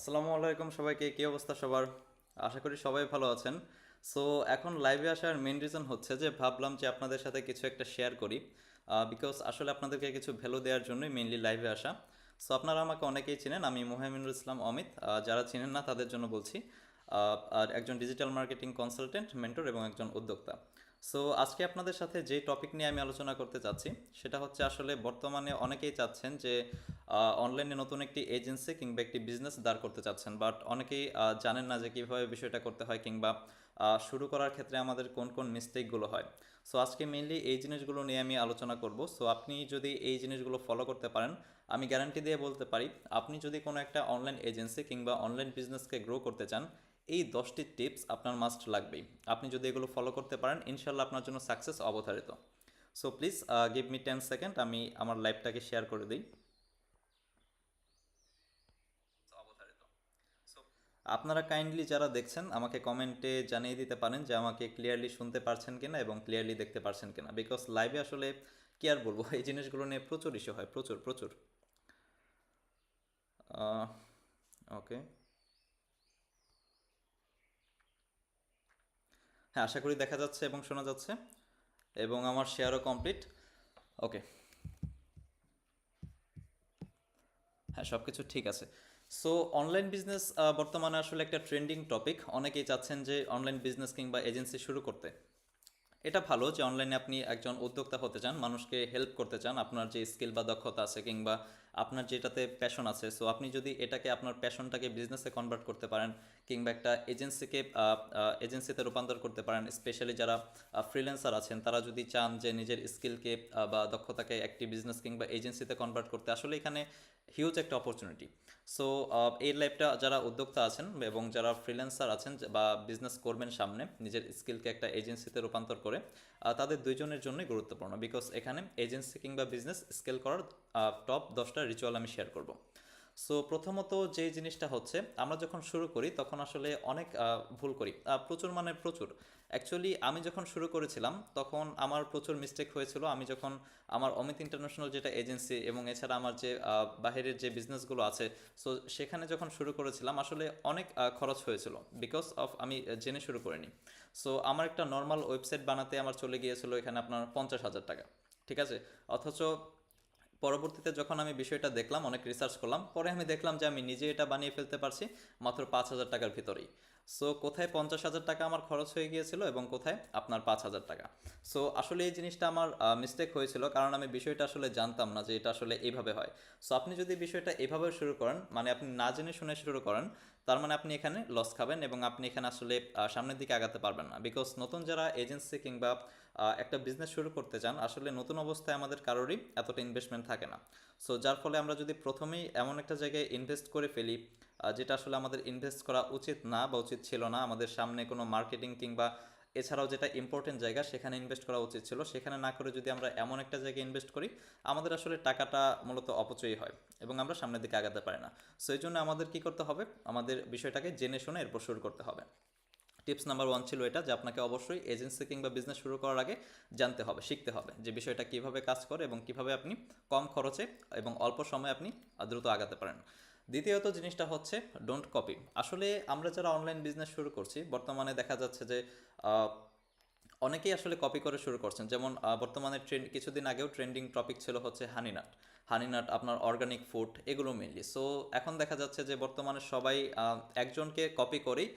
আসসালামু আলাইকুম সবাইকে, কী অবস্থা সবার? আশা করি সবাই ভালো আছেন। সো এখন লাইভে আসার মেন রিজন হচ্ছে যে ভাবলাম যে আপনাদের সাথে কিছু একটা শেয়ার করি, বিকজ আসলে আপনাদেরকে কিছু ভ্যালু দেওয়ার জন্যই মেইনলি লাইভে আসা। সো আপনারা আমাকে অনেকেই চিনেন, আমি মুহাম্মিনুল ইসলাম অমিত। যারা চিনেন না তাদের জন্য বলছি, আর একজন ডিজিটাল মার্কেটিং কনসালটেন্ট, মেন্টর এবং একজন উদ্যোক্তা। সো আজকে আপনাদের সাথে যে টপিক নিয়ে আমি আলোচনা করতে চাচ্ছি সেটা হচ্ছে আসলে বর্তমানে অনেকেই চাচ্ছেন যে অনলাইনে নতুন একটি এজেন্সি কিংবা একটি বিজনেস দাঁড় করতে চাচ্ছেন, বাট অনেকেই জানেন না যে কীভাবে বিষয়টা করতে হয় কিংবা শুরু করার ক্ষেত্রে আমাদের কোন কোন মিস্টেকগুলো হয়। সো আজকে মেইনলি এই জিনিসগুলো নিয়ে আমি আলোচনা করব। সো আপনি যদি এই জিনিসগুলো ফলো করতে পারেন, আমি গ্যারান্টি দিয়ে বলতে পারি, আপনি যদি কোনো একটা অনলাইন এজেন্সি কিংবা অনলাইন বিজনেসকে গ্রো করতে চান, এই 10টি টিপস আপনার মাস্ট লাগবেই। আপনি যদি এগুলো ফলো করতে পারেন, ইনশাল্লাহ আপনার জন্য সাকসেস অবধারিত। So please give me 10 second, আমি আমার লাইভটাকে শেয়ার করে দিই। So, আপনারা কাইন্ডলি যারা দেখছেন আমাকে কমেন্টে জানিয়ে দিতে পারেন যে আমাকে ক্লিয়ারলি শুনতে পারছেন কিনা এবং ক্লিয়ারলি দেখতে পারছেন কিনা, বিকজ লাইভে আসলে কি আর বলবো, এই জিনিসগুলো নিয়ে প্রচুর ইস্যু হয়, প্রচুর প্রচুর। ওকে, হ্যাঁ, আশা করি দেখা যাচ্ছে এবং শোনা যাচ্ছে, এবং আমার শেয়ারও কমপ্লিট। ওকে, হ্যাঁ, সব কিছু ঠিক আছে। সো অনলাইন বিজনেস বর্তমানে আসলে একটা ট্রেন্ডিং টপিক। অনেকেই চাচ্ছেন যে অনলাইন বিজনেস কিংবা এজেন্সি শুরু করতে। এটা ভালো যে অনলাইনে আপনি একজন উদ্যোক্তা হতে চান, মানুষকে হেল্প করতে চান, আপনার যে স্কিল বা দক্ষতা আছে কিংবা আপনার যেটাতে প্যাশন আছে, সো আপনি যদি এটাকে আপনার প্যাশনটাকে বিজনেসে কনভার্ট করতে পারেন কিংবা একটা এজেন্সিকে এজেন্সিতে রূপান্তর করতে পারেন, স্পেশালি যারা ফ্রিল্যান্সার আছেন তারা যদি চান যে নিজের স্কিলকে বা দক্ষতাকে একটি বিজনেস কিংবা এজেন্সিতে কনভার্ট করতে, আসলে এখানে হিউজ একটা অপরচুনিটি। সো এই লাইফটা যারা উদ্যোক্তা আছেন এবং যারা ফ্রিল্যান্সার আছেন বা বিজনেস করবেন সামনে, নিজের স্কিলকে একটা এজেন্সিতে রূপান্তর করে, তাদের দুইজনের জন্যই গুরুত্বপূর্ণ, বিকজ এখানে এজেন্সি কিংবা বিজনেস স্কেল করার টপ 10টা রিচুয়াল আমি শেয়ার করব। সো প্রথমত যে জিনিসটা হচ্ছে, আমরা যখন শুরু করি তখন আসলে অনেক ভুল করি, প্রচুর মানে প্রচুর। অ্যাকচুয়ালি আমি যখন শুরু করেছিলাম তখন আমার প্রচুর মিস্টেক হয়েছিল। আমি যখন আমার অমিত ইন্টারন্যাশনাল যেটা এজেন্সি এবং এছাড়া আমার যে বাইরের যে বিজনেসগুলো আছে, সো সেখানে যখন শুরু করেছিলাম আসলে অনেক খরচ হয়েছিল, বিকজ অফ আমি জেনে শুরু করিনি। সো আমার একটা নর্মাল ওয়েবসাইট বানাতে আমার চলে গিয়েছিল এখানে আপনার 50,000 টাকা, ঠিক আছে। অথচ পরবর্তীতে যখন আমি বিষয়টা দেখলাম, অনেক রিসার্চ করলাম, পরে আমি দেখলাম যে আমি নিজে এটা বানিয়ে ফেলতে পারছি মাত্র 5,000 টাকার ভিতরেই। সো কোথায় 50,000 টাকা আমার খরচ হয়ে গিয়েছিল এবং কোথায় আপনার 5,000 টাকা। সো আসলে এই জিনিসটা আমার মিস্টেক হয়েছিল, কারণ আমি বিষয়টা আসলে জানতাম না যে এটা আসলে এইভাবে হয়। সো আপনি যদি বিষয়টা এভাবে শুরু করেন, মানে আপনি না জেনে শুনে শুরু করেন, তার মানে আপনি এখানে লস খাবেন এবং আপনি এখানে আসলে সামনের দিকে আগাতে পারবেন না, বিকজ নতুন যারা এজেন্সি কিংবা একটা বিজনেস শুরু করতে চান, আসলে নতুন অবস্থায় আমাদের কারোরই এতটা ইনভেস্টমেন্ট থাকে না। সো যার ফলে আমরা যদি প্রথমেই এমন একটা জায়গায় ইনভেস্ট করে ফেলি যেটা আসলে আমাদের ইনভেস্ট করা উচিত না বা উচিত ছিল না, আমাদের সামনে কোনো মার্কেটিং কিংবা এছাড়াও যেটা ইম্পর্টেন্ট জায়গা সেখানে ইনভেস্ট করা উচিত ছিল, সেখানে না করে যদি আমরা এমন একটা জায়গায় ইনভেস্ট করি, আমাদের আসলে টাকাটা মূলত অপচয়ই হয় এবং আমরা সামনের দিকে আগাতে পারি না। সো এই জন্য আমাদের কী করতে হবে, আমাদের বিষয়টাকে জেনে শুনে এরপর শুরু করতে হবে। টিপস নাম্বার 1 ছিল এটা, যে আপনাকে অবশ্যই এজেন্সি কিংবা বিজনেস শুরু করার আগে জানতে হবে, শিখতে হবে যে বিষয়টা কীভাবে কাজ করে এবং কীভাবে আপনি কম খরচে এবং অল্প সময়ে আপনি দ্রুত আগাতে পারেন। দ্বিতীয়ত জিনিসটা হচ্ছে ডোন্ট কপি। আসলে আমরা যারা অনলাইন বিজনেস শুরু করছি, বর্তমানে দেখা যাচ্ছে যে আহ, অনেকেই আসলে কপি করে শুরু করছেন। যেমন বর্তমানে কিছুদিন আগেও ট্রেন্ডিং টপিক ছিল হচ্ছে হানিনাট। হানিনাট আপনার অর্গানিক ফুড, এগুলো মেনলি। সো এখন দেখা যাচ্ছে যে বর্তমানে সবাই একজনকে কপি করেই,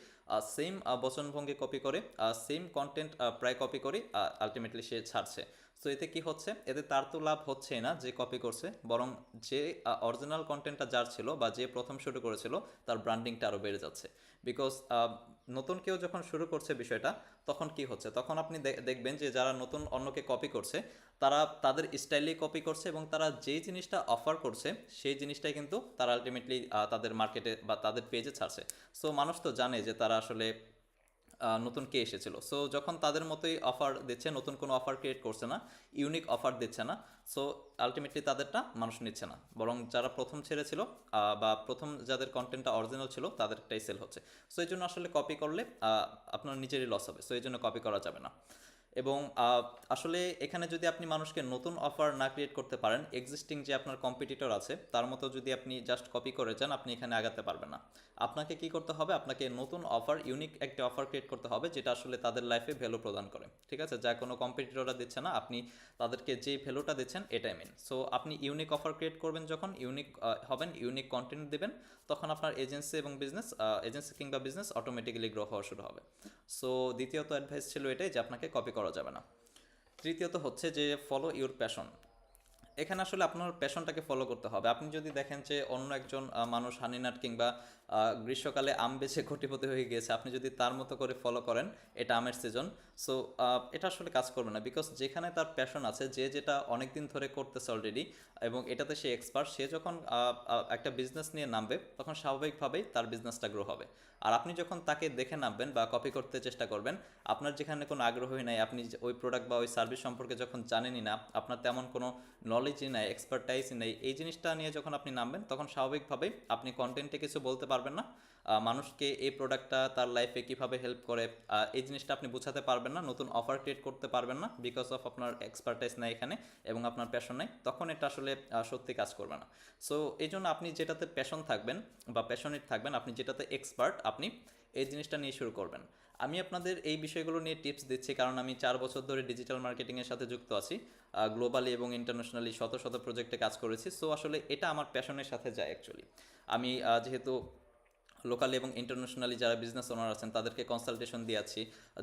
সেম বচনভঙ্গি কপি করে, সেম কন্টেন্ট প্রায় কপি করে আলটিমেটলি সে ছাড়ছে। সো এতে কি হচ্ছে, এতে তার তো লাভ হচ্ছে না যে কপি করছে, বরং যে অরিজিনাল কন্টেন্টটা যার ছিল বা যে প্রথম শুরু করেছিল তার ব্র্যান্ডিংটা আরও বেড়ে যাচ্ছে। বিকজ নতুন কেউ যখন শুরু করছে বিষয়টা, তখন কি হচ্ছে, তখন আপনি দেখবেন যে যারা নতুন অন্যকে কপি করছে, তারা তাদের স্টাইলেই কপি করছে এবং তারা যেই জিনিসটা অফার করছে সেই জিনিসটাই কিন্তু তারা আলটিমেটলি তাদের মার্কেটে বা তাদের পেজে ছাড়ছে। সো মানুষ তো জানে যে তারা আসলে নতুন কে এসেছিল। সো যখন তাদের মতোই অফার দিচ্ছে, নতুন কোনো অফার ক্রিয়েট করছে না, ইউনিক অফার দিচ্ছে না, সো আলটিমেটলি তাদেরটা মানুষ নিচ্ছে না, বরং যারা প্রথম ছেড়েছিল বা প্রথম যাদের কন্টেন্টটা অরিজিনাল ছিল তাদেরটাই সেল হচ্ছে। সো এই জন্য আসলে কপি করলে আপনার নিজেরই লস হবে, সো এই জন্য কপি করা যাবে না। এবং আসলে এখানে যদি আপনি মানুষকে নতুন অফার না ক্রিয়েট করতে পারেন, এক্সিস্টিং যে আপনার কম্পিটিটর আছে তার মতো যদি আপনি জাস্ট কপি করে যান, আপনি এখানে আগাতে পারবেন না। আপনাকে কি করতে হবে, আপনাকে নতুন অফার, ইউনিক একটা অফার ক্রিয়েট করতে হবে যেটা আসলে তাদের লাইফে ভ্যালু প্রদান করে, ঠিক আছে, যা কোনো কম্পিটিটররা দিচ্ছে না, আপনি তাদেরকে যে ভ্যালুটা দিচ্ছেন এটাই মেন। সো আপনি ইউনিক অফার ক্রিয়েট করবেন, যখন ইউনিক হবেন, ইউনিক কন্টেন্ট দেবেন, তখন আপনার এজেন্সি এবং বিজনেস, এজেন্সি কিংবা বিজনেস অটোমেটিক্যালি গ্রো হওয়া শুরু হবে। সো দ্বিতীয়ত অ্যাডভাইস ছিল এটাই যে আপনাকে কপি করা যাবে না। তৃতীয়ত হচ্ছে যে ফলো ইউর প্যাশন। এখানে আসলে আপনার প্যাশনটাকে ফলো করতে হবে। আপনি যদি দেখেন যে অন্য একজন মানুষ হানিনাট কিংবা গ্রীষ্মকালে আম বেছে কোটিপতি হয়ে গিয়েছে, আপনি যদি তার মতো করে ফলো করেন, এটা আমের সিজন, সো এটা আসলে কাজ করবে না। বিকজ যেখানে তার প্যাশন আছে, যে যেটা অনেক দিন ধরে করতেছে অলরেডি এবং এটাতে সে এক্সপার্ট, সে যখন একটা বিজনেস নিয়ে নামবে তখন স্বাভাবিকভাবেই তার বিজনেসটা গ্রো হবে। আর আপনি যখন তাকে দেখে নামবেন বা কপি করতে চেষ্টা করবেন, আপনার যেখানে কোনো আগ্রহই নাই, আপনি ওই প্রোডাক্ট বা ওই সার্ভিস সম্পর্কে যখন জানেনই না, আপনার তেমন কোনো নলেজই নাই, এক্সপার্টাইজই নেই, এই জিনিসটা নিয়ে যখন আপনি নামবেন তখন স্বাভাবিকভাবেই আপনি কন্টেন্টে কিছু বলতে পারবেন না, মানুষকে এই প্রোডাক্টটা তার লাইফে কীভাবে হেল্প করে এই জিনিসটা আপনি বোঝাতে পারবেন না, নতুন অফার ক্রিয়েট করতে পারবেন না, বিকজ অফ আপনার এক্সপার্টাইজ নাই এখানে এবং আপনার প্যাশন নাই, তখন এটা আসলে সত্যি কাজ করবে না। সো এই জন্য আপনি যেটাতে প্যাশন থাকবেন বা প্যাশনেট থাকবেন, আপনি যেটাতে এক্সপার্ট, আপনি এই জিনিসটা নিয়ে শুরু করবেন। আমি আপনাদের এই বিষয়গুলো নিয়ে টিপস দিচ্ছি কারণ আমি 4 বছর ধরে ডিজিটাল মার্কেটিংয়ের সাথে যুক্ত আছি, গ্লোবালি এবং ইন্টারন্যাশনালি শত শত প্রজেক্টে কাজ করেছি। সো আসলে এটা আমার প্যাশনের সাথে যায় অ্যাকচুয়ালি। আমি যেহেতু লোকালি এবং ইন্টারন্যাশনালি যারা বিজনেস ওনার আছেন তাদেরকে কনসালটেশন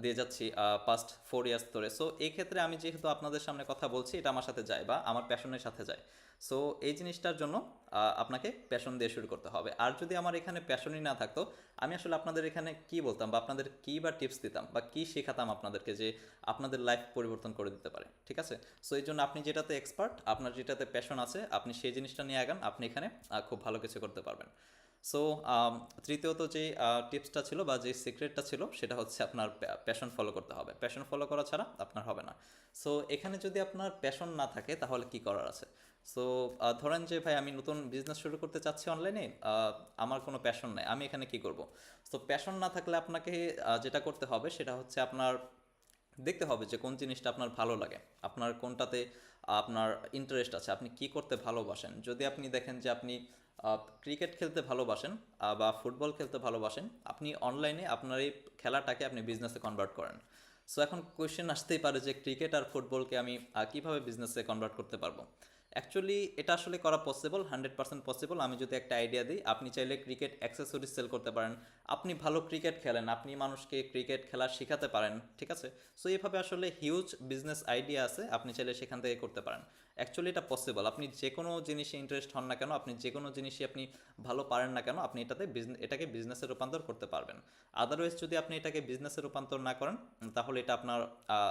দিয়ে যাচ্ছি পাস্ট 4 ইয়ার্স ধরে। সো এই ক্ষেত্রে আমি যেহেতু আপনাদের সামনে কথা বলছি, এটা আমার সাথে যায় বা আমার প্যাশনের সাথে যায়। সো এই জিনিসটার জন্য আপনাকে প্যাশন দিয়ে শুরু করতে হবে। আর যদি আমার এখানে প্যাশনই না থাকতো, আমি আসলে আপনাদের এখানে কি বলতাম বা আপনাদের কী বা টিপস দিতাম বা কী শেখাতাম আপনাদেরকে যে আপনাদের লাইফ পরিবর্তন করে দিতে পারে, ঠিক আছে। সো এই জন্য আপনি যেটাতে এক্সপার্ট, আপনার যেটাতে প্যাশন আছে, আপনি সেই জিনিসটা নিয়ে আগান, আপনি এখানে খুব ভালো কিছু করতে পারবেন। সো তৃতীয়ত যে টিপসটা ছিল বা যে সিক্রেটটা ছিল সেটা হচ্ছে আপনার প্যাশন ফলো করতে হবে। প্যাশন ফলো করা ছাড়া আপনার হবে না। সো এখানে যদি আপনার প্যাশন না থাকে তাহলে কি করার আছে? সো ধরেন যে ভাই আমি নতুন বিজনেস শুরু করতে চাচ্ছি অনলাইনে, আমার কোনো প্যাশন নাই, আমি এখানে কি করব? সো প্যাশন না থাকলে আপনাকে যেটা করতে হবে সেটা হচ্ছে আপনার দেখতে হবে যে কোন জিনিসটা আপনার ভালো লাগে, আপনার কোনটাতে আপনার ইন্টারেস্ট আছে, আপনি কি করতে ভালোবাসেন। যদি আপনি দেখেন যে আপনি ক্রিকেট খেলতে ভালোবাসেন বা ফুটবল খেলতে ভালোবাসেন, আপনি অনলাইনে আপনার এই খেলাটাকে আপনি বিজনেসে কনভার্ট করেন। সো এখন কোয়েশ্চেন আসতেই পারে যে ক্রিকেট আর ফুটবলকে আমি কিভাবে বিজনেসে কনভার্ট করতে পারবো। অ্যাকচুয়ালি এটা আসলে করা পসিবল, 100% পসিবল। আমি যদি একটা আইডিয়া দিই, আপনি চাইলে ক্রিকেট অ্যাক্সেসরিজ সেল করতে পারেন। আপনি ভালো ক্রিকেট খেলেন, আপনি মানুষকে ক্রিকেট খেলা শেখাতে পারেন, ঠিক আছে। সো এইভাবে আসলে হিউজ বিজনেস আইডিয়া আছে, আপনি চাইলে সেখান থেকে করতে পারেন। অ্যাকচুয়ালি এটা পসিবল। আপনি যে কোনো জিনিসে ইন্টারেস্ট হন না কেন, আপনি যে কোনো জিনিসই আপনি ভালো পারেন না কেন, আপনি এটাকে বিজনেসে রূপান্তর করতে পারবেন। আদারওয়াইজ যদি আপনি এটাকে বিজনেসে রূপান্তর না করেন, তাহলে এটা আপনার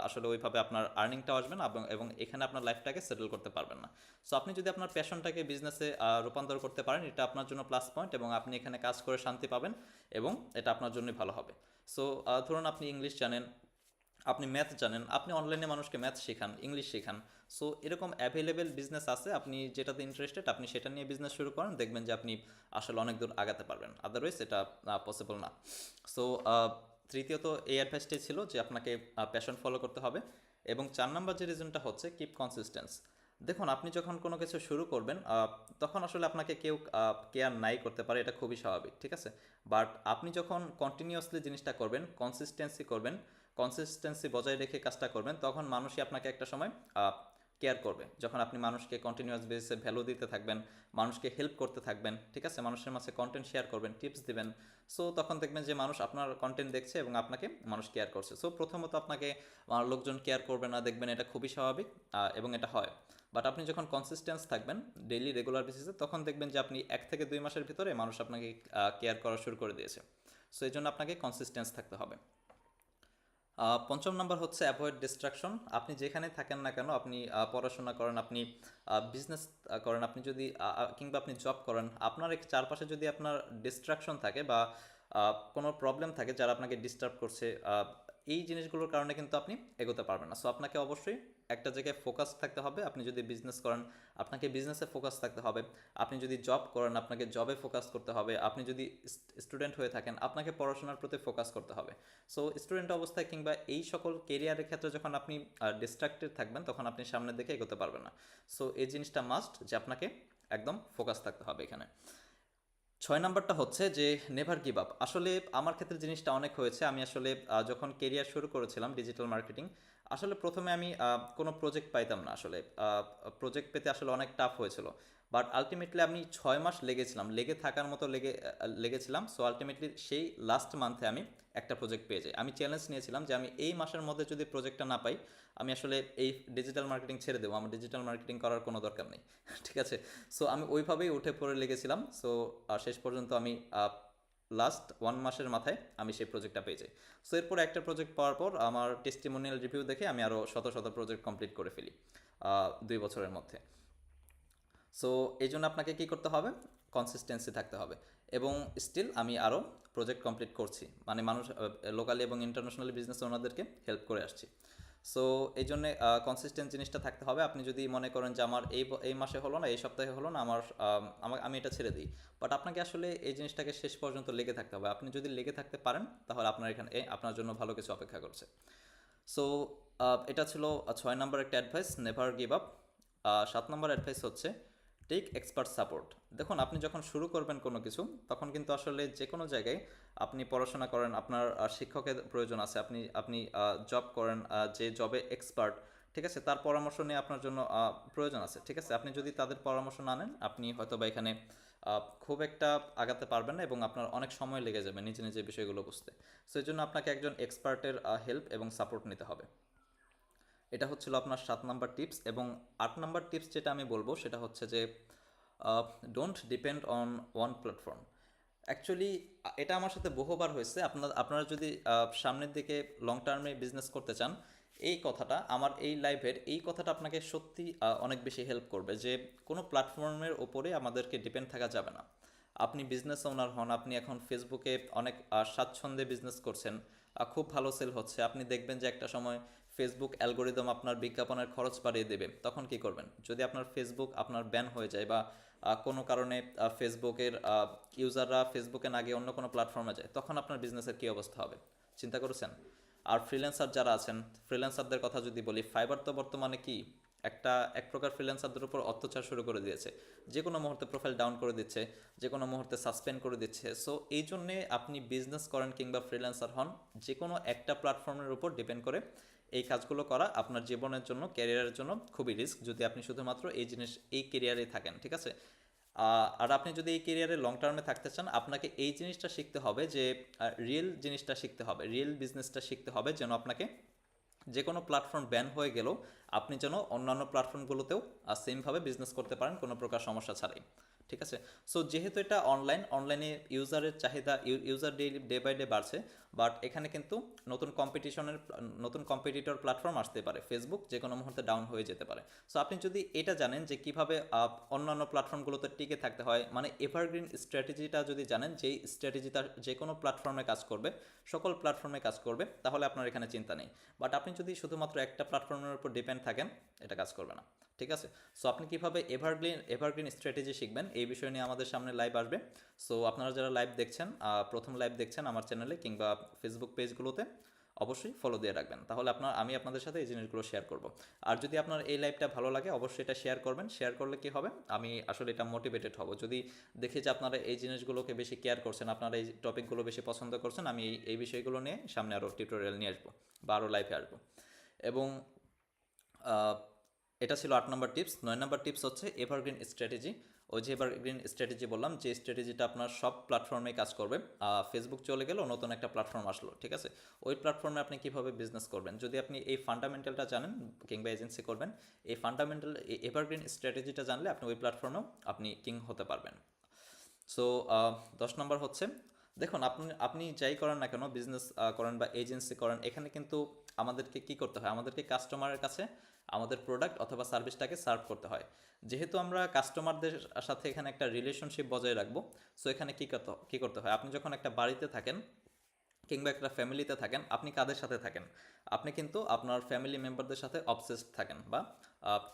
আসলে ওইভাবে আপনার আর্নিংটাও আসবে না এবং এখানে আপনার লাইফটাকে সেটেল করতে পারবেন না। সো আপনি যদি আপনার প্যাশনটাকে বিজনেসে রূপান্তর করতে পারেন, এটা আপনার জন্য প্লাস পয়েন্ট এবং আপনি এখানে কাজ করে শান্তি পাবেন এবং এটা আপনার জন্যই ভালো হবে। সো ধরুন আপনি ইংলিশ জানেন, আপনি ম্যাথ জানেন, আপনি অনলাইনে মানুষকে ম্যাথ শেখান, ইংলিশ শেখান। সো এরকম অ্যাভেলেবেল বিজনেস আছে, আপনি যেটাতে ইন্টারেস্টেড আপনি সেটা নিয়ে বিজনেস শুরু করেন, দেখবেন যে আপনি আসলে অনেক দূর আগাতে পারবেন। আদারওয়াইজ এটা পসিবল না। সো তৃতীয়ত এই অ্যাডভাইসটাই ছিল যে আপনাকে প্যাশন ফলো করতে হবে। এবং 4 নম্বর যে রিজনটা হচ্ছে কিপ কনসিস্টেন্স। দেখুন আপনি যখন কোনো কিছু শুরু করবেন, তখন আসলে আপনাকে কেউ কেয়ার নাই করতে পারে, এটা খুবই স্বাভাবিক, ঠিক আছে। বাট আপনি যখন কন্টিনিউয়াসলি জিনিসটা করবেন, কনসিস্টেন্সি করবেন, কনসিস্টেন্সি বজায় রেখে কাজটা করবেন, তখন মানুষই আপনাকে একটা সময় কেয়ার করবে। যখন আপনি মানুষকে কন্টিনিউয়াস বেসিসে ভ্যালু দিতে থাকবেন, মানুষকে হেল্প করতে থাকবেন, ঠিক আছে, মানুষের মাঝে কন্টেন্ট শেয়ার করবেন, টিপস দিবেন, সো তখন দেখবেন যে মানুষ আপনার কন্টেন্ট দেখছে এবং আপনাকে মানুষ কেয়ার করছে। সো প্রথমত আপনাকে লোকজন কেয়ার করবে না, দেখবেন এটা খুবই স্বাভাবিক এবং এটা হয়। বাট আপনি যখন কনসিস্টেন্স থাকবেন ডেইলি রেগুলার বেসিসে, তখন দেখবেন যে আপনি 1 থেকে 2 মাসের ভিতরে মানুষ আপনাকে কেয়ার করা শুরু করে দিয়েছে। সো এই জন্য আপনাকে কনসিস্টেন্স থাকতে হবে। পঞ্চম নাম্বার হচ্ছে অ্যাভয়েড ডিস্ট্রাকশন। আপনি যেখানে থাকেন না কেন, আপনি পড়াশোনা করেন, আপনি বিজনেস করেন, আপনি যদি কিংবা আপনি জব করেন, আপনার চারপাশে যদি আপনার ডিস্ট্রাকশন থাকে বা কোনো প্রবলেম থাকে যারা আপনাকে ডিস্টার্ব করছে, এই জিনিসগুলোর কারণে কিন্তু আপনি এগোতে পারবেন না। সো আপনাকে অবশ্যই একটা জায়গায় ফোকাস থাকতে হবে। আপনি যদি বিজনেস করেন আপনাকে বিজনেসে ফোকাস থাকতে হবে, আপনি যদি জব করেন আপনাকে জবে ফোকাস করতে হবে, আপনি যদি স্টুডেন্ট হয়ে থাকেন আপনাকে পড়াশোনার প্রতি ফোকাস করতে হবে। সো স্টুডেন্ট অবস্থায় কিংবা এই সকল কেরিয়ারের ক্ষেত্রে যখন আপনি ডিস্ট্রাক্টেড থাকবেন তখন আপনি সামনের দিকে এগোতে পারবেন না। সো এই জিনিসটা মাস্ট যে আপনাকে একদম ফোকাস থাকতে হবে এখানে। 6 নাম্বারটা হচ্ছে যে নেভার গিভ আপ। আসলে আমার ক্ষেত্রে জিনিসটা অনেক হয়েছে। আমি আসলে যখন কেরিয়ার শুরু করেছিলাম ডিজিটাল মার্কেটিং, আসলে প্রথমে আমি কোনো প্রজেক্ট পাইতাম না। আসলে প্রজেক্ট পেতে আসলে অনেক টাফ হয়েছিল। বাট আলটিমেটলি আমি 6 মাস লেগেছিলাম, লেগে থাকার মতো লেগেছিলাম। সো আলটিমেটলি সেই লাস্ট মান্থে আমি একটা প্রজেক্ট পেয়ে যাই। আমি চ্যালেঞ্জ নিয়েছিলাম যে আমি এই মাসের মধ্যে যদি প্রজেক্টটা না পাই আমি আসলে এই ডিজিটাল মার্কেটিং ছেড়ে দেবো, আমার ডিজিটাল মার্কেটিং করার কোনো দরকার নেই। ঠিক আছে। সো আমি ওইভাবেই উঠে পড়ে লেগেছিলাম। সো শেষ পর্যন্ত আমি লাস্ট 1 মাসের মাথায় আমি সেই প্রজেক্টটা পেয়ে যাই। সো এরপর একটা প্রজেক্ট পাওয়ার পর আমার টেস্টিমোনিয়াল রিভিউ দেখে আমি আরও শত শত প্রজেক্ট কমপ্লিট করে ফেলি 2 বছরের মধ্যে। সো এই জন্য আপনাকে কী করতে হবে, কনসিস্টেন্সি থাকতে হবে। এবং স্টিল আমি আরও প্রজেক্ট কমপ্লিট করছি, মানে মানুষ লোকালি এবং ইন্টারন্যাশনালি বিজনেস ওনাদেরকে হেল্প করে আসছি। সো এই জন্যে কনসিস্টেন্ট জিনিসটা থাকতে হবে। আপনি যদি মনে করেন যে আমার এই মাসে হলো না, এই সপ্তাহে হলো না, আমি এটা ছেড়ে দিই, বাট আপনাকে আসলে এই জিনিসটাকে শেষ পর্যন্ত লেগে থাকতে হবে। আপনি যদি লেগে থাকতে পারেন তাহলে আপনার এখানে আপনার জন্য ভালো কিছু অপেক্ষা করছে। সো এটা ছিল 6 নম্বর একটা অ্যাডভাইস, নেভার গিভ আপ। 7 নম্বর অ্যাডভাইস হচ্ছে টেক এক্সপার্ট সাপোর্ট। দেখুন আপনি যখন শুরু করবেন কোনো কিছু তখন কিন্তু আসলে যে কোনো জায়গায় আপনি পড়াশোনা করেন আপনার শিক্ষকের প্রয়োজন আছে, আপনি আপনি জব করেন, যে জবে এক্সপার্ট, ঠিক আছে, তার পরামর্শ নিয়ে আপনার জন্য প্রয়োজন আছে। ঠিক আছে, আপনি যদি তাদের পরামর্শ না নেন আপনি হয়তো বা এখানে খুব একটা আগাতে পারবেন না এবং আপনার অনেক সময় লেগে যাবে নিজে নিজে বিষয়গুলো বুঝতে। সো এই জন্য আপনাকে একজন এক্সপার্টের হেল্প এবং সাপোর্ট নিতে হবে। এটা হচ্ছিল আপনার 7 নম্বর টিপস। এবং 8 নম্বর টিপস যেটা আমি বলবো সেটা হচ্ছে যে don't depend on one platform. Actually এটা আমার সাথে বহুবার হয়েছে। আপনারা যদি সামনের দিকে লং টার্মে বিজনেস করতে চান, এই কথাটা আমার এই লাইফের এই কথাটা আপনাকে সত্যি অনেক বেশি হেল্প করবে যে কোনো প্ল্যাটফর্মের ওপরে আমাদেরকে ডিপেন্ড থাকা যাবে না। আপনি বিজনেস ওনার হন, আপনি এখন ফেসবুকে অনেক স্বাচ্ছন্দ্যে বিজনেস করছেন, খুব ভালো সেল হচ্ছে, আপনি দেখবেন যে একটা সময় ফেসবুক অ্যালগোরিদম আপনার বিজ্ঞাপনের খরচ বাড়িয়ে দেবে, তখন কি করবেন? যদি আপনার ফেসবুক আপনার ব্যান হয়ে যায় বা কোনো কারণে ফেসবুকের ইউজাররা ফেসবুকে না গিয়ে অন্য কোনো প্ল্যাটফর্মে যায়, তখন আপনার বিজনেসের কী অবস্থা হবে চিন্তা করেছেন? আর ফ্রিল্যান্সার যারা আছেন, ফ্রিল্যান্সারদের কথা যদি বলি, ফাইবার তো বর্তমানে কি এক প্রকার ফ্রিল্যান্সারদের উপর অত্যাচার শুরু করে দিয়েছে। যে কোনো মুহূর্তে প্রোফাইল ডাউন করে দিচ্ছে, যে কোনো মুহূর্তে সাসপেন্ড করে দিচ্ছে। সো এই জন্যে আপনি বিজনেস করেন কিংবা ফ্রিল্যান্সার হন, যে কোনো একটা প্ল্যাটফর্মের উপর ডিপেন্ড করে এই কাজগুলো করা আপনার জীবনের জন্য, ক্যারিয়ারের জন্য খুবই রিস্ক, যদি আপনি শুধুমাত্র এই ক্যারিয়ারে থাকেন। ঠিক আছে। আর আপনি যদি এই ক্যারিয়ারে লং টার্মে থাকতে চান আপনাকে এই জিনিসটা শিখতে হবে যে রিয়েল জিনিসটা শিখতে হবে, রিয়েল বিজনেসটা শিখতে হবে, যেন আপনাকে যে কোনো প্ল্যাটফর্ম ব্যান হয়ে গেলেও আপনি যেন অন্যান্য প্ল্যাটফর্মগুলোতেও সেমভাবে বিজনেস করতে পারেন কোনো প্রকার সমস্যা ছাড়াই। ঠিক আছে। সো যেহেতু এটা অনলাইনে ইউজারের চাহিদা, ইউজার ডে বাই ডে বাড়ছে, বাট এখানে কিন্তু নতুন কম্পিটিটর প্ল্যাটফর্ম আসতে পারে, ফেসবুক যে কোনো মুহূর্তে ডাউন হয়ে যেতে পারে। সো আপনি যদি এটা জানেন যে কিভাবে অন্যান্য প্ল্যাটফর্মগুলোতে টিকে থাকতে হয়, মানে এভারগ্রিন স্ট্র্যাটেজিটা যদি জানেন, যেই স্ট্র্যাটেজিটা যে কোনো প্ল্যাটফর্মে কাজ করবে, সকল প্ল্যাটফর্মে কাজ করবে, তাহলে আপনার এখানে চিন্তা নেই। বাট আপনি যদি শুধুমাত্র একটা প্ল্যাটফর্মের উপর ডিপেন্ড থাকেন, এটা কাজ করবে না। ঠিক আছে। সো আপনি কীভাবে এভারগ্রিন স্ট্র্যাটেজি শিখবেন এই বিষয় নিয়ে আমাদের সামনে লাইভ আসবে। সো আপনারা যারা লাইভ দেখছেন, প্রথম লাইভ দেখছেন আমার চ্যানেলে কিংবা ফেসবুক পেজগুলোতে, অবশ্যই ফলো দিয়ে রাখবেন, তাহলে আমি আপনাদের সাথে এই জিনিসগুলো শেয়ার করব। আর যদি আপনার এই লাইভটা ভালো লাগে অবশ্যই এটা শেয়ার করবেন। শেয়ার করলে কি হবে, আমি আসলে এটা মোটিভেটেড হব, যদি দেখি যে আপনারা এই জিনিসগুলোকে বেশি কেয়ার করছেন, আপনারা এই টপিকগুলো বেশি পছন্দ করছেন, আমি এই বিষয়গুলো নিয়ে সামনে আরও টিউটোরিয়াল নিয়ে আসবো বা আরও লাইভে আসবো। এবং এটা ছিল 8 নম্বর টিপস। 9 নম্বর টিপস হচ্ছে এভারগ্রিন স্ট্র্যাটেজি। ওই যে এভারগ্রিন স্ট্র্যাটেজি বললাম, যে স্ট্র্যাটেজিটা আপনার সব প্ল্যাটফর্মে কাজ করবে। ফেসবুক চলে গেল, নতুন একটা প্ল্যাটফর্ম আসলো, ঠিক আছে, ওই প্ল্যাটফর্মে আপনি কীভাবে বিজনেস করবেন, যদি আপনি এই ফান্ডামেন্টালটা জানেন কিংবা এজেন্সি করবেন, এই ফান্ডামেন্টাল এভারগ্রিন স্ট্র্যাটেজিটা জানলে আপনি ওই প্ল্যাটফর্মেও আপনি কিং হতে পারবেন। সো 10 নম্বর হচ্ছে, দেখুন আপনি যাই করেন না কেন, বিজনেস করেন বা এজেন্সি করেন, এখানে কিন্তু আমাদেরকে কি করতে হয়, আমাদেরকে কাস্টমারের কাছে আমাদের প্রোডাক্ট অথবা সার্ভিসটাকে সার্ভ করতে হয়। যেহেতু আমরা কাস্টমারদের সাথে এখানে একটা রিলেশনশিপ বজায় রাখবো, সো এখানে কী করতে হয়, আপনি যখন একটা বাড়িতে থাকেন, কিংবা একটা ফ্যামিলিতে থাকেন, আপনি কাদের সাথে থাকেন? আপনি কিন্তু আপনার ফ্যামিলি মেম্বারদের সাথে অবসেসড থাকেন বা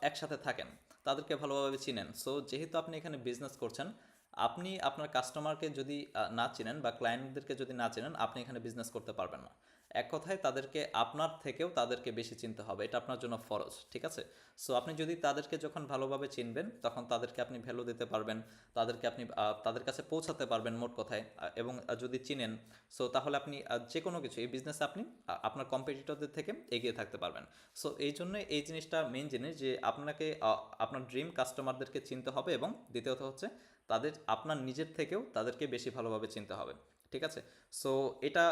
একসাথে থাকেন, তাদেরকে ভালোভাবে চিনেন। সো যেহেতু আপনি এখানে বিজনেস করছেন, আপনি আপনার কাস্টমারকে যদি না চিনেন বা ক্লায়েন্টদেরকে যদি না চিনেন, আপনি এখানে বিজনেস করতে পারবেন না। এক কথায় তাদেরকে আপনার থেকেও তাদেরকে বেশি চিনতে হবে, এটা আপনার জন্য ফরজ, ঠিক আছে? সো আপনি যদি তাদেরকে যখন ভালোভাবে চিনবেন, তখন তাদেরকে আপনি ভ্যালু দিতে পারবেন, তাদেরকে আপনি তাদের কাছে পৌঁছাতে পারবেন মোট কথায়। এবং যদি চিনেন, সো তাহলে আপনি যে কোনো কিছু এই বিজনেসে আপনি আপনার কম্পিটিটরদের থেকে এগিয়ে থাকতে পারবেন। সো এই জন্য এই জিনিসটা মেইন জিনিস যে আপনাকে আপনার ড্রিম কাস্টমারদেরকে চিনতে হবে, এবং দ্বিতীয়ত হচ্ছে তাদের আপনার নিজের থেকেও তাদেরকে বেশি ভালোভাবে চিনতে হবে, ঠিক আছে? সো এটা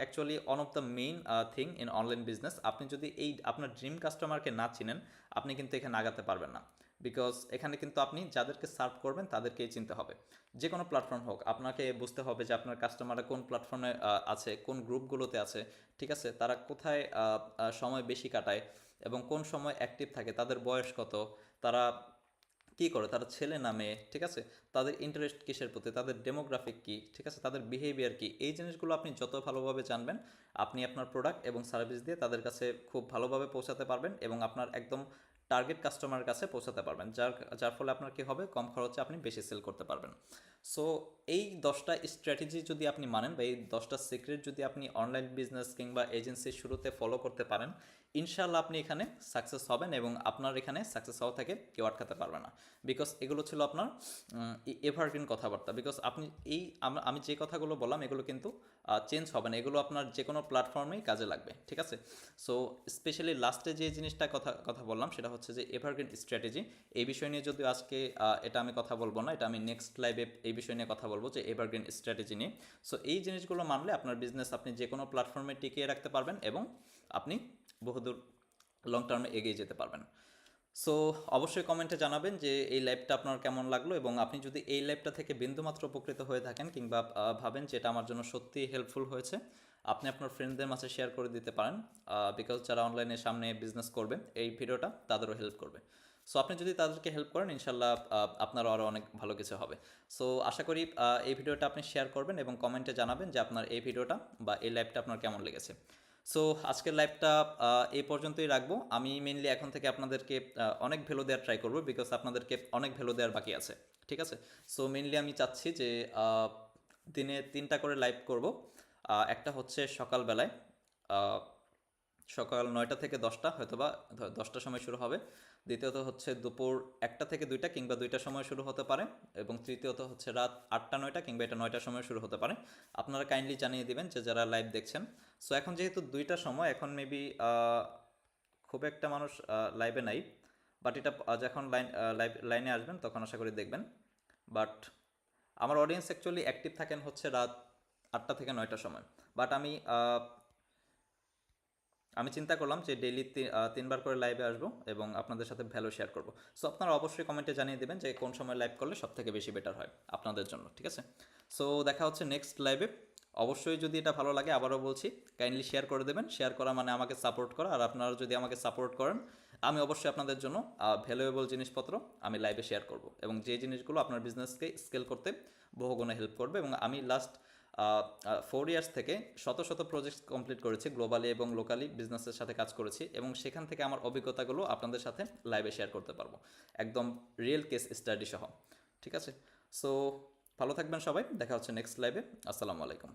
actually one of the main thing in online business. আপনি যদি এই আপনার ড্রিম কাস্টমারকে না চিনেন, আপনি কিন্তু এখানে আগাতে পারবেন না। বিকজ এখানে কিন্তু আপনি যাদেরকে সার্ভ করবেন তাদেরকেই চিনতে হবে। যে কোনো প্ল্যাটফর্ম হোক, আপনাকে বুঝতে হবে যে আপনার কাস্টমাররা কোন প্ল্যাটফর্মে আছে, কোন গ্রুপগুলোতে আছে, ঠিক আছে? তারা কোথায় সময় বেশি কাটায় এবং কোন সময় অ্যাক্টিভ থাকে, তাদের বয়স কত, তারা কী করে, তারা ছেলে না মেয়ে, ঠিক আছে? তাদের ইন্টারেস্ট কিসের প্রতি, তাদের ডেমোগ্রাফিক কী, ঠিক আছে, তাদের বিহেভিয়ার কী, এই জিনিসগুলো আপনি যত ভালোভাবে জানবেন, আপনি আপনার প্রোডাক্ট এবং সার্ভিস দিয়ে তাদের কাছে খুব ভালোভাবে পৌঁছাতে পারবেন এবং আপনার একদম টার্গেট কাস্টমারের কাছে পৌঁছাতে পারবেন, যার যার ফলে আপনার কী হবে, কম খরচে আপনি বেশি সেল করতে পারবেন। সো এই 10টা স্ট্র্যাটেজি যদি আপনি মানেন বা এই 10টা সিক্রেট যদি আপনি অনলাইন বিজনেস কিংবা এজেন্সির শুরুতে ফলো করতে পারেন, ইনশাল্লাহ আপনি এখানে সাকসেস হবেন এবং আপনার এখানে সাকসেস হওয়া থেকে কেউ আটকাতে পারবে না। বিকজ এগুলো ছিল আপনার এভারগ্রিন কথাবার্তা। বিকজ আপনি এই আমি যে কথাগুলো বললাম, এগুলো কিন্তু চেঞ্জ হবে না, এগুলো আপনার যে কোনো প্ল্যাটফর্মেই কাজে লাগবে, ঠিক আছে? সো স্পেশালি লাস্টে যে জিনিসটা কথা কথা বললাম, সেটা হচ্ছে যে এভারগ্রিন স্ট্র্যাটেজি। এই বিষয় নিয়ে যদি আজকে এটা আমি কথা বলবো না, এটা আমি নেক্সট লাইভে এই বিষয় নিয়ে কথা বলবো, যে এভারগ্রিন স্ট্র্যাটেজি নিয়ে। সো এই জিনিসগুলো মানলে আপনার বিজনেস আপনি যে কোনো প্ল্যাটফর্মে টিকিয়ে রাখতে পারবেন এবং আপনি বহুদূর লং টার্মে এগিয়ে যেতে পারবেন। সো অবশ্যই কমেন্টে জানাবেন যে এই লাইভটা আপনার কেমন লাগলো, এবং আপনি যদি এই লাইভটা থেকে বিন্দুমাত্র উপকৃত হয়ে থাকেন কিংবা ভাবেন যে এটা আমার জন্য সত্যিই হেল্পফুল হয়েছে, আপনি আপনার ফ্রেন্ডদের মাঝে শেয়ার করে দিতে পারেন। বিকজ যারা অনলাইনে সামনে বিজনেস করবে, এই ভিডিওটা তাদেরও হেল্প করবে। সো আপনি যদি তাদেরকে হেল্প করেন, ইনশাল্লাহ আপনারও আরও অনেক ভালো কিছু হবে। সো আশা করি এই ভিডিওটা আপনি শেয়ার করবেন এবং কমেন্টে জানাবেন যে আপনার এই ভিডিওটা বা এই লাইভটা আপনার কেমন লেগেছে। সো আজকের লাইভটা এই পর্যন্তই রাখবো। আমি মেনলি এখন থেকে আপনাদেরকে অনেক ভ্যালু দেওয়ার ট্রাই করবো, বিকজ আপনাদেরকে অনেক ভ্যালু দেওয়ার বাকি আছে, ঠিক আছে? সো মেনলি আমি চাচ্ছি যে দিনে 3টা করে লাইভ করব। একটা হচ্ছে সকালবেলায়, আহ, সকাল 9টা থেকে 10টা, হয়তো বা 10টার সময় শুরু হবে। দ্বিতীয়ত হচ্ছে দুপুর 1টা থেকে 2টা কিংবা 2টার সময় শুরু হতে পারে। এবং তৃতীয়ত হচ্ছে রাত 8টা 9টা কিংবা এটা 9টার সময় শুরু হতে পারে। আপনারা কাইন্ডলি জানিয়ে দিবেন যে যারা লাইভ দেখছেন। সো এখন যেহেতু 2টার সময়, এখন মেবি খুব একটা মানুষ লাইভে নাই, বাট এটা যখন লাইনে আসবেন তখন আশা করি দেখবেন। বাট আমার অডিয়েন্স অ্যাকচুয়ালি অ্যাক্টিভ থাকেন হচ্ছে রাত 8টা থেকে 9টার সময়। বাট আমি চিন্তা করলাম যে ডেইলি 3বার করে লাইভে আসবো এবং আপনাদের সাথে ভ্যালু শেয়ার করব। সো আপনারা অবশ্যই কমেন্টে জানিয়ে দেবেন যে কোন সময় লাইভ করলে সব থেকে বেশি বেটার হয় আপনাদের জন্য, ঠিক আছে? সো দেখা হচ্ছে নেক্সট লাইভে। অবশ্যই যদি এটা ভালো লাগে, আবারও বলছি, কাইন্ডলি শেয়ার করে দেবেন। শেয়ার করা মানে আমাকে সাপোর্ট করা, আর আপনারা যদি আমাকে সাপোর্ট করেন, আমি অবশ্যই আপনাদের জন্য ভ্যালুয়েবল জিনিসপত্র আমি লাইভে শেয়ার করব, এবং যে জিনিসগুলো আপনার বিজনেসকে স্কেল করতে বহুগুণে হেল্প করবে। এবং আমি লাস্ট 4 ইয়ার্স থেকে শত শত প্রজেক্ট কমপ্লিট করেছি, গ্লোবালি এবং লোকালি বিজনেসের সাথে কাজ করেছি, এবং সেখান থেকে আমার অভিজ্ঞতাগুলো আপনাদের সাথে লাইভে শেয়ার করতে পারবো, একদম রিয়েল কেস স্টাডি সহ, ঠিক আছে? সো ভালো থাকবেন সবাই, দেখা হচ্ছে নেক্সট লাইভে। আসসালামু আলাইকুম।